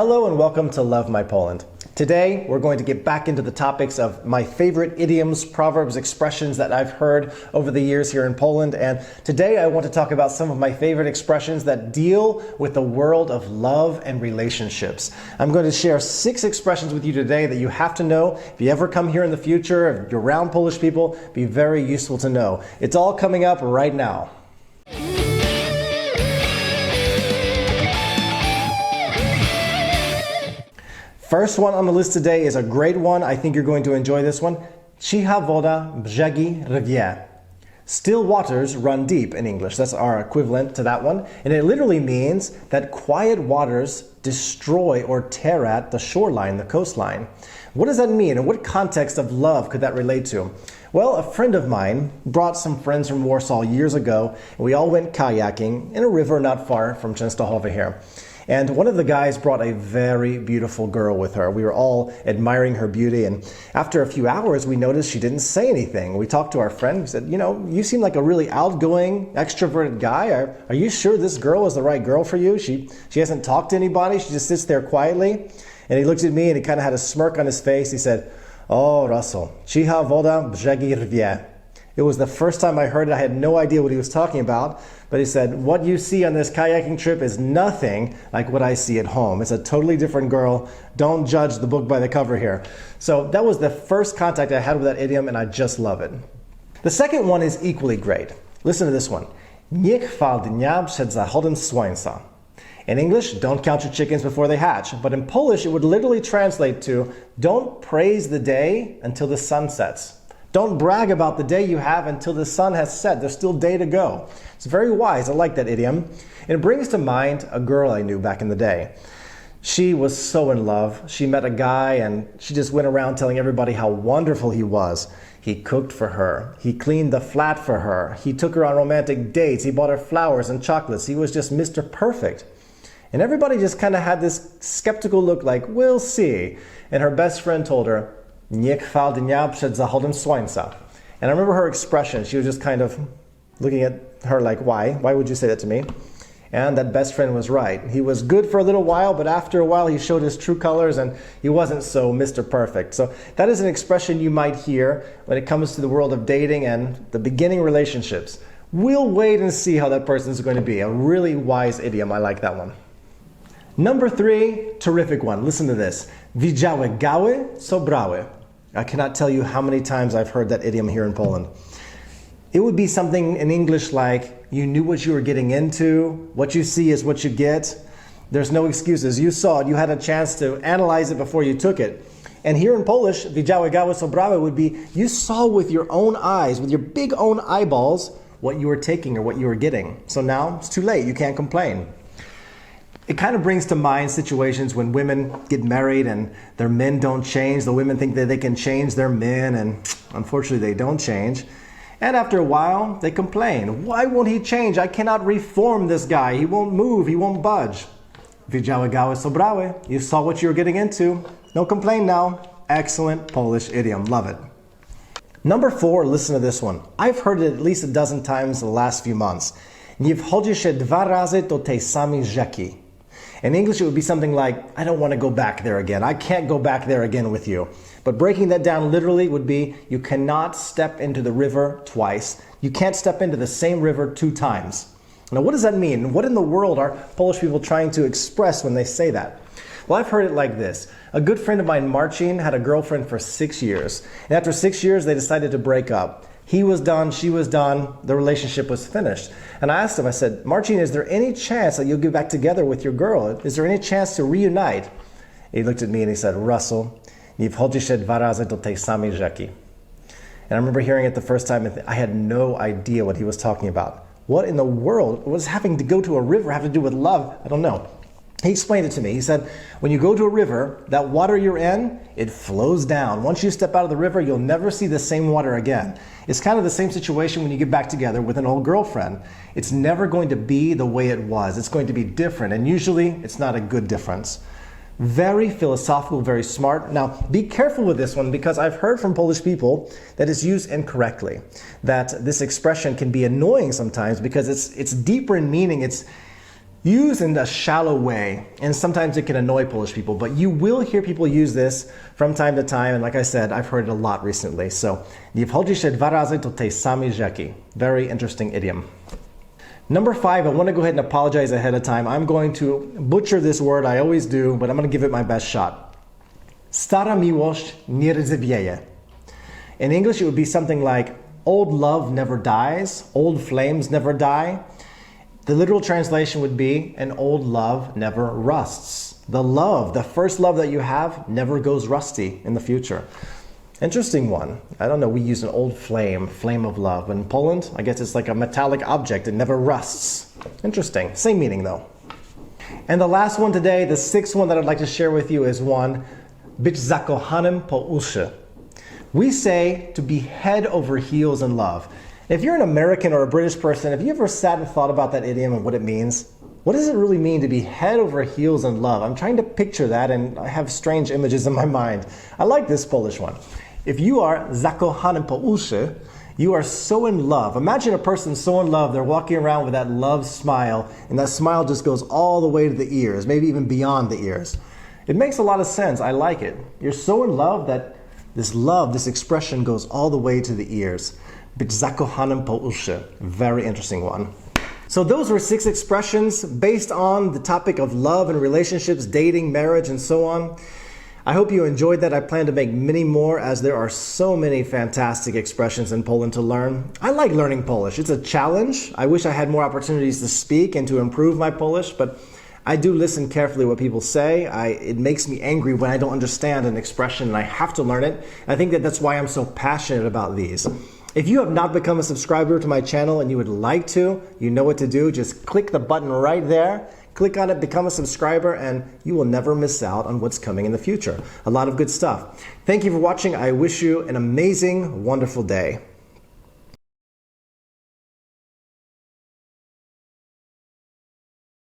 Hello and welcome to Love My Poland. Today we're going to get back into the topics of my favorite idioms, proverbs, expressions that I've heard over the years here in Poland. And today I want to talk about some of my favorite expressions that deal with the world of love and relationships. I'm going to share 6 expressions with you today that you have to know. If you ever come here in the future, if you're around Polish people, be very useful to know. It's all coming up right now. First one on the list today is a great one. I think you're going to enjoy this one. Cicha woda, brzegi rdzewieje. Still waters run deep in English. That's our equivalent to that one. And it literally means that quiet waters destroy or tear at the shoreline, the coastline. What does that mean? And what context of love could that relate to? Well, a friend of mine brought some friends from Warsaw years ago, and we all went kayaking in a river not far from Częstochowa here. And one of the guys brought a very beautiful girl with her. We were all admiring her beauty, and after a few hours, we noticed she didn't say anything. We talked to our friend. We said, you seem like a really outgoing, extroverted guy. Are you sure this girl is the right girl for you? She hasn't talked to anybody. She just sits there quietly. And he looked at me, and he kind of had a smirk on his face. He said, "Oh, Russell, cicha woda, brzegi rdzewieje." It was the first time I heard it. I had no idea what he was talking about. But he said, what you see on this kayaking trip is nothing like what I see at home. It's a totally different girl. Don't judge the book by the cover here. So that was the first contact I had with that idiom, and I just love it. The second one is equally great. Listen to this one. Nie chwal dnia przed zachodem słońca. In English, don't count your chickens before they hatch. But in Polish, it would literally translate to, don't praise the day until the sun sets. Don't brag about the day you have until the sun has set. There's still day to go. It's very wise. I like that idiom. And it brings to mind a girl I knew back in the day. She was so in love. She met a guy and she just went around telling everybody how wonderful he was. He cooked for her. He cleaned the flat for her. He took her on romantic dates. He bought her flowers and chocolates. He was just Mr. Perfect. And everybody just kind of had this skeptical look like, we'll see. And her best friend told her, Nie chwal dnia przed zachodem słońca. And I remember her expression. She was just kind of looking at her like, why? Why would you say that to me? And that best friend was right. He was good for a little while, but after a while he showed his true colors and he wasn't so Mr. Perfect. So that is an expression you might hear when it comes to the world of dating and the beginning relationships. We'll wait and see how that person is going to be. A really wise idiom. I like that one. Number 3, terrific one. Listen to this. Widziały, gały, so brały. I cannot tell you how many times I've heard that idiom here in Poland. It would be something in English like, you knew what you were getting into, what you see is what you get. There's no excuses. You saw it, you had a chance to analyze it before you took it. And here in Polish, widziały, gały, so brały would be, you saw with your own eyes, with your big own eyeballs, what you were taking or what you were getting. So now it's too late, you can't complain. It kind of brings to mind situations when women get married and their men don't change. The women think that they can change their men, and unfortunately they don't change. And after a while, they complain. Why won't he change? I cannot reform this guy. He won't move. He won't budge. Widziały, gały, so brały. You saw what you were getting into. Don't complain now. Excellent Polish idiom. Love it. Number 4, listen to this one. I've heard it at least a dozen times in the last few months. Nie wchodzi się 2 razy do tej samej rzeki. In English, it would be something like, I don't want to go back there again. I can't go back there again with you. But breaking that down literally would be, you cannot step into the river twice. You can't step into the same river 2 times. Now, what does that mean? What in the world are Polish people trying to express when they say that? Well, I've heard it like this. A good friend of mine, Marcin, had a girlfriend for 6 years. And after 6 years, they decided to break up. He was done, she was done, the relationship was finished. And I asked him, I said, Marcin, is there any chance that you'll get back together with your girl? Is there any chance to reunite? He looked at me and he said, Russell, nie wchodzi się 2 razy do tej samej rzeki. And I remember hearing it the first time, and I had no idea what he was talking about. What in the world was having to go to a river have to do with love? I don't know. He explained it to me. He said, when you go to a river, that water you're in, it flows down. Once you step out of the river, you'll never see the same water again. It's kind of the same situation when you get back together with an old girlfriend. It's never going to be the way it was. It's going to be different, and usually it's not a good difference. Very philosophical, very smart. Now, be careful with this one because I've heard from Polish people that it's used incorrectly, that this expression can be annoying sometimes because it's deeper in meaning. used in a shallow way, and sometimes it can annoy Polish people, but you will hear people use this from time to time, and like I said, I've heard it a lot recently. So, nie wchodzi się dwa razy do tej samej rzeki. Very interesting idiom. Number 5, I want to go ahead and apologize ahead of time. I'm going to butcher this word, I always do, but I'm going to give it my best shot. Stara miłość nie rdzewieje. In English, it would be something like, old love never dies, old flames never die. The literal translation would be, an old love never rusts. The love, the first love that you have, never goes rusty in the future. Interesting one. I don't know, we use an old flame, flame of love. In Poland, I guess it's like a metallic object, it never rusts. Interesting, same meaning though. And the last one today, the 6th one that I'd like to share with you is one, być zakochanym potuszy. We say to be head over heels in love. If you're an American or a British person, have you ever sat and thought about that idiom and what it means? What does it really mean to be head over heels in love? I'm trying to picture that and I have strange images in my mind. I like this Polish one. If you are zakochanym potuszy, you are so in love. Imagine a person so in love, they're walking around with that love smile, and that smile just goes all the way to the ears, maybe even beyond the ears. It makes a lot of sense. I like it. You're so in love that this love, this expression goes all the way to the ears. Być zakochanym potuszy. Very interesting one. So those were 6 expressions based on the topic of love and relationships, dating, marriage, and so on. I hope you enjoyed that. I plan to make many more as there are so many fantastic expressions in Poland to learn. I like learning Polish. It's a challenge. I wish I had more opportunities to speak and to improve my Polish, but I do listen carefully what people say. It makes me angry when I don't understand an expression and I have to learn it. I think that that's why I'm so passionate about these. If you have not become a subscriber to my channel and you would like to, you know what to do. Just click the button right there. Click on it, become a subscriber, and you will never miss out on what's coming in the future. A lot of good stuff. Thank you for watching. I wish you an amazing, wonderful day.